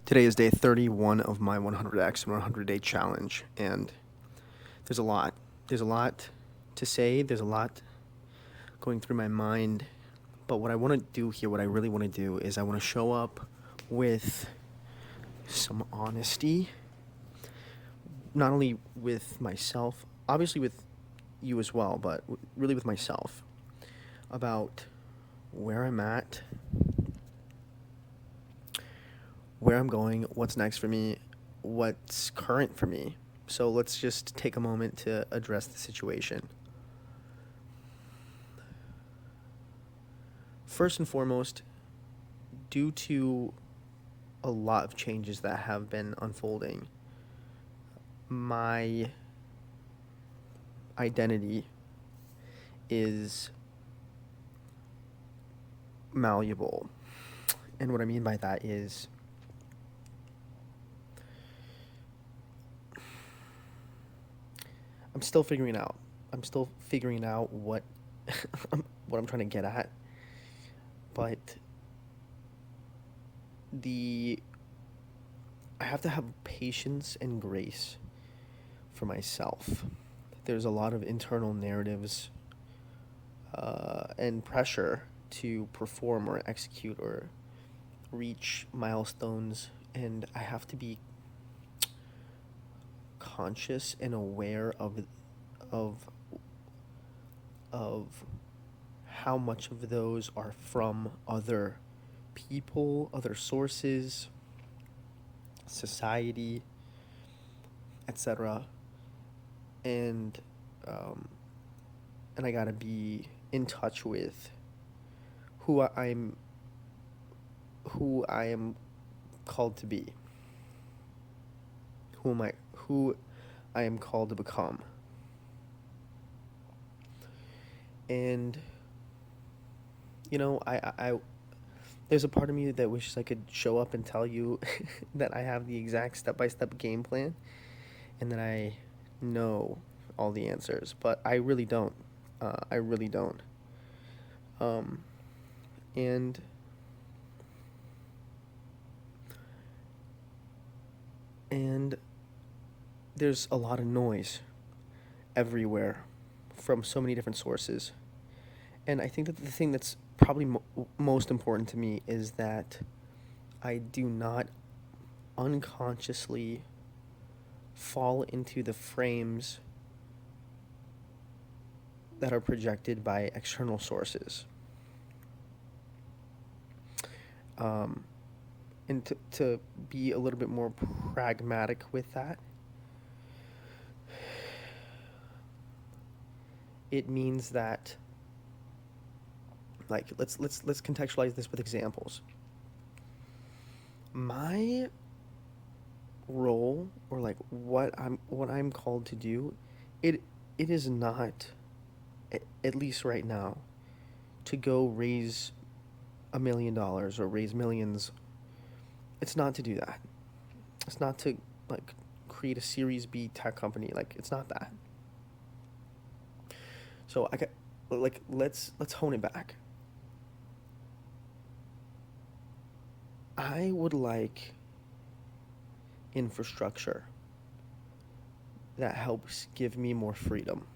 Today is day 31 of my 100x and 100-day challenge, and there's a lot. There's a lot to say, there's a lot going through my mind, but what I want to do here, what I really want to do is I want to show up with some honesty, not only with myself, obviously with you as well, but really with myself about where I'm at, where I'm going, what's next for me, what's current for me. So let's just take a moment to address the situation. First and foremost, due to a lot of changes that have been unfolding, my identity is malleable. And what I mean by that is I'm still figuring out. I'm still figuring out what what I'm trying to get at. But the I have to have patience and grace for myself. There's a lot of internal narratives and pressure to perform or execute or reach milestones, and I have to be conscious and aware of of how much of those are from other people, other sources, society, etc. And um, and I gotta be in touch with who I'm who I am called to be, who I am called to become. And I there's a part of me that wishes I could show up and tell you that I have the exact step-by-step game plan and that I know all the answers, but I really don't. I really don't. Um, and and there's a lot of noise everywhere from so many different sources. And I think that the thing that's probably most important to me is that I do not unconsciously fall into the frames that are projected by external sources. Um, and to be a little bit more pragmatic with that, it means that, like, let's contextualize this with examples. My role, or like what I'm called to do, it it is not, at least right now, to go raise $1 million or raise millions. It's not to do that. It's not to, like, create a Series B tech company. Like, it's not that. So I got, like, let's hone it back. I would like infrastructure that helps give me more freedom.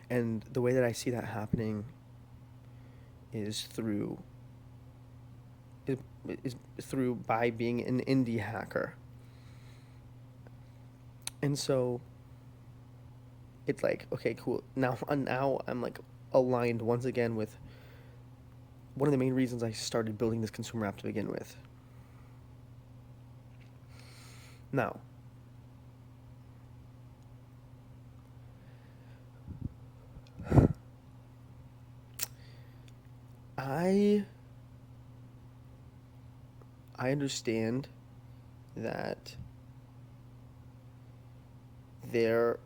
And the way that I see that happening is is through by being an indie hacker. And so it's like, okay, cool. Now I'm like aligned once again with one of the main reasons I started building this consumer app to begin with. Now, I I understand that there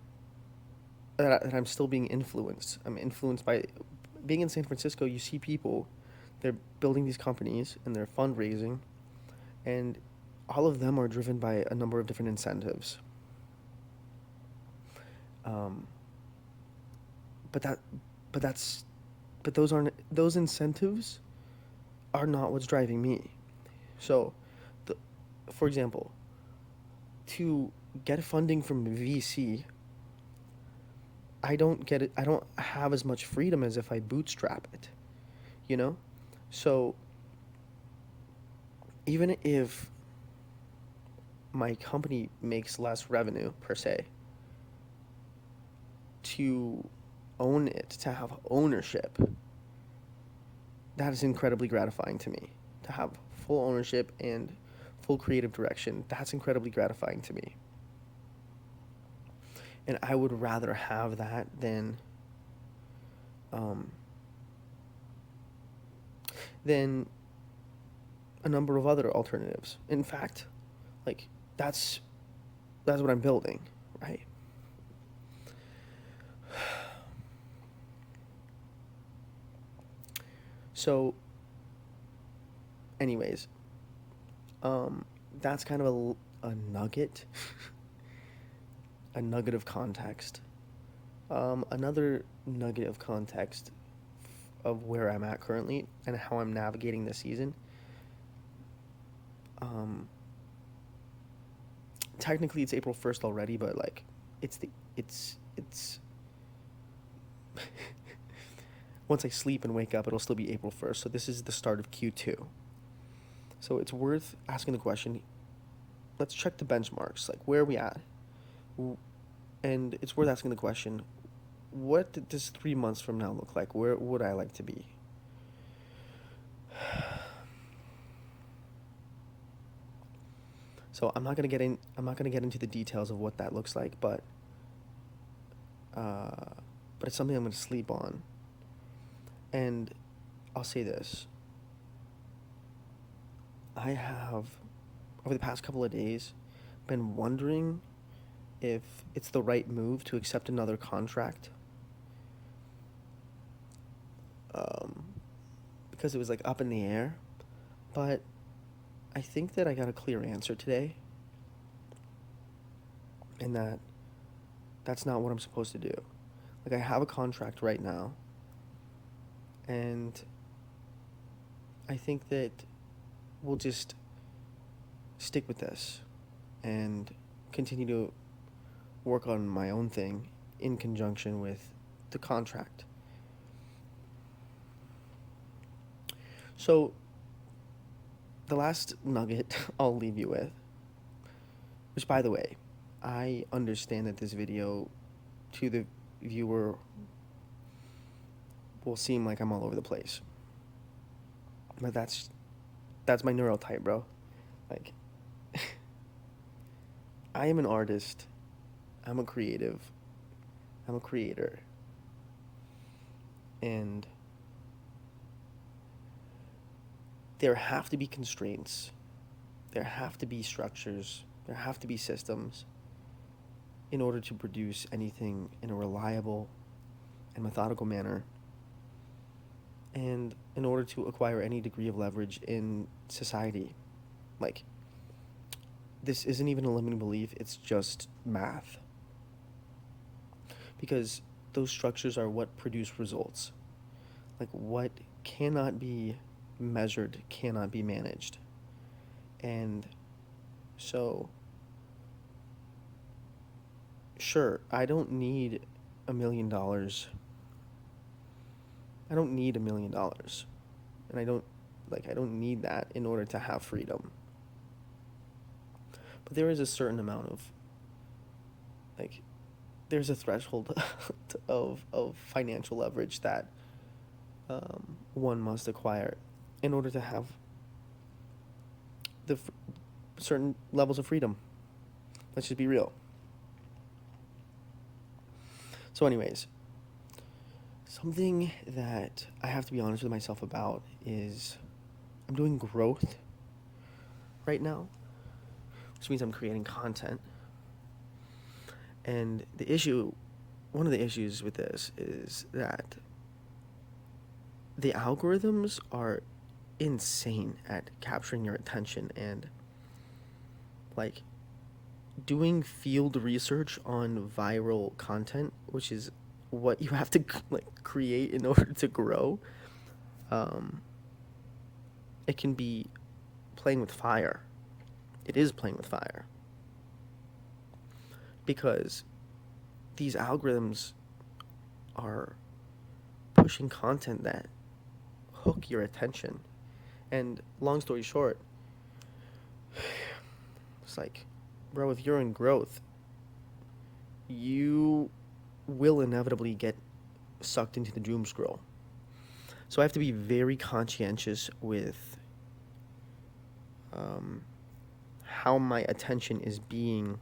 that I'm still being influenced. I'm influenced by being in San Francisco. You see people, they're building these companies and they're fundraising, and all of them are driven by a number of different incentives. Um, but that, but that's, but those incentives are not what's driving me. So, the, for example, to get funding from VC, I don't get it. I don't have as much freedom as if I bootstrap it, you know? So, even if my company makes less revenue per se, to own it, to have ownership, that is incredibly gratifying to me. To have full ownership and full creative direction, that's incredibly gratifying to me. And I would rather have that um, than a number of other alternatives. In fact, like that's that's what I'm building, right? So, anyways, um, that's kind of a nugget, a nugget of context. Another nugget of context of where I'm at currently and how I'm navigating this season. Um, Technically, it's April 1st already, but like, it's once I sleep and wake up, it'll still be April 1st. So this is the start of Q2. So it's worth asking the question. Let's check the benchmarks. Like, where are we at? And it's worth asking the question, what does 3 months from now look like? Where would I like to be? So I'm not gonna get in. I'm not gonna get into the details of what that looks like, uh, but it's something I'm gonna sleep on. And I'll say this: I have, over the past couple of days, been wondering if it's the right move to accept another contract. Um, because it was like up in the air, but I think that I got a clear answer today, and that's not what I'm supposed to do. Like, I have a contract right now, and I think that we'll just stick with this and continue to work on my own thing in conjunction with the contract. So, the last nugget I'll leave you with, which, by the way, I understand that this video to the viewer will seem like I'm all over the place. But that's my neurotype, bro. Like, I am an artist. I'm a creative. I'm a creator. And there have to be constraints. There have to be structures. There have to be systems in order to produce anything in a reliable and methodical manner, and in order to acquire any degree of leverage in society. Like, this isn't even a limiting belief, it's just math. Because those structures are what produce results. Like, what cannot be measured cannot be managed. And so, sure, I don't need $1 million. I don't need $1 million. And I don't need that in order to have freedom. But there is a certain amount of, like, there's a threshold of financial leverage that one must acquire in order to have certain levels of freedom. Let's just be real. So, anyways, something that I have to be honest with myself about is I'm doing growth right now, which means I'm creating content. And one of the issues with this is that the algorithms are insane at capturing your attention, and like doing field research on viral content, which is what you have to like create in order to grow. It can be playing with fire. It is playing with fire. Because these algorithms are pushing content that hook your attention. And long story short, it's like, bro, if you're in growth, you will inevitably get sucked into the doom scroll. So I have to be very conscientious with how my attention is being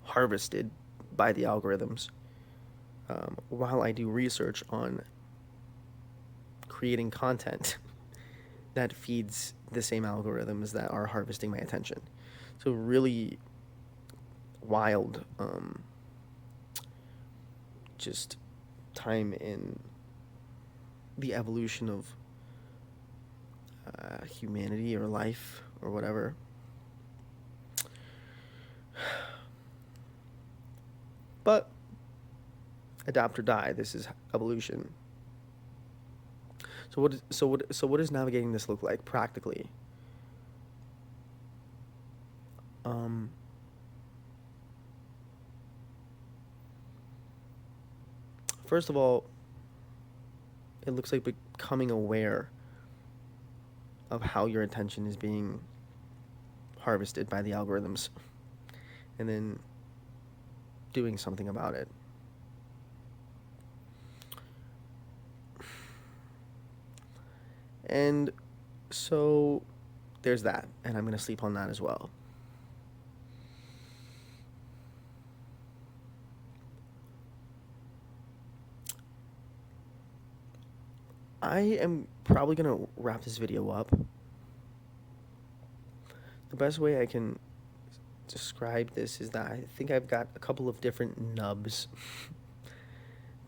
harvested by the algorithms while I do research on creating content that feeds the same algorithms that are harvesting my attention. So really wild just time in the evolution of humanity or life or whatever. But adapt or die. This is evolution. So what does navigating this look like practically? First of all, it looks like becoming aware of how your attention is being harvested by the algorithms, and then doing something about it. And so there's that, and I'm going to sleep on that as well. I am probably going to wrap this video up. The best way I can describe this is that I think I've got a couple of different nubs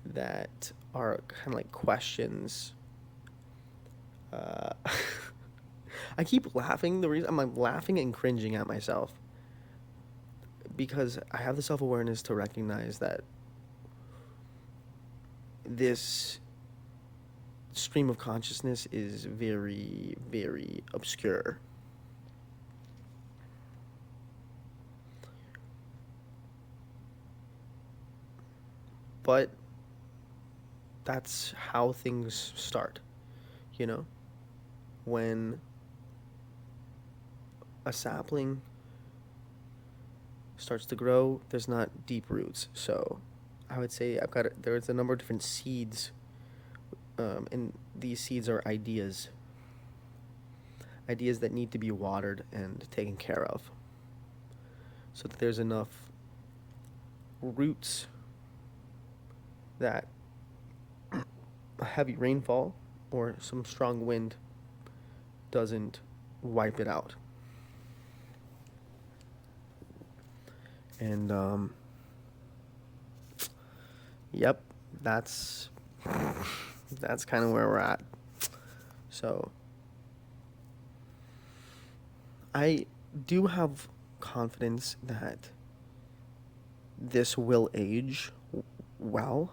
that are kind of like questions. I keep laughing. The reason I'm laughing and cringing at myself because I have the self-awareness to recognize that this stream of consciousness is very, very obscure. But that's how things start, you know? When a sapling starts to grow, there's not deep roots. So I would say there's a number of different seeds, and these seeds are ideas that need to be watered and taken care of so that there's enough roots that a heavy rainfall or some strong wind doesn't wipe it out. And yep, that's kind of where we're at. So I do have confidence that this will age well.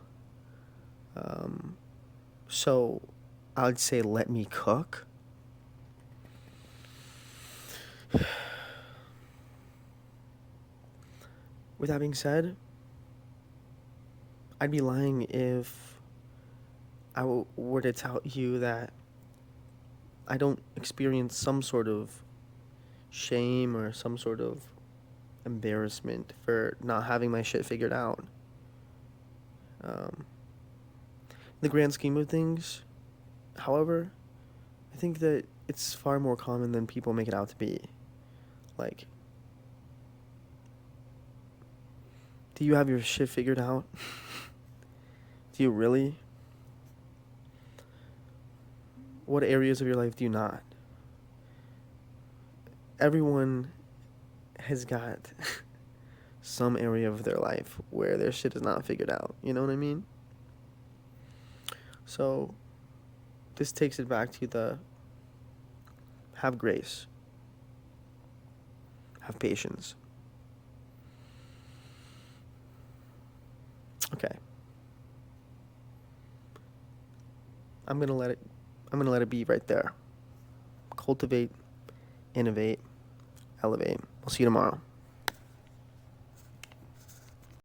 So I would say let me cook. With that being said, I'd be lying if I were to tell you that I don't experience some sort of shame or some sort of embarrassment for not having my shit figured out. In the grand scheme of things, however, I think that it's far more common than people make it out to be. Like, do you have your shit figured out? Do you really? What areas of your life do you not? Everyone has got some area of their life where their shit is not figured out. You know what I mean? So this takes it back to the have grace, have patience. Okay. I'm gonna let it be right there. cultivate, innovate, elevate. I'll see you tomorrow.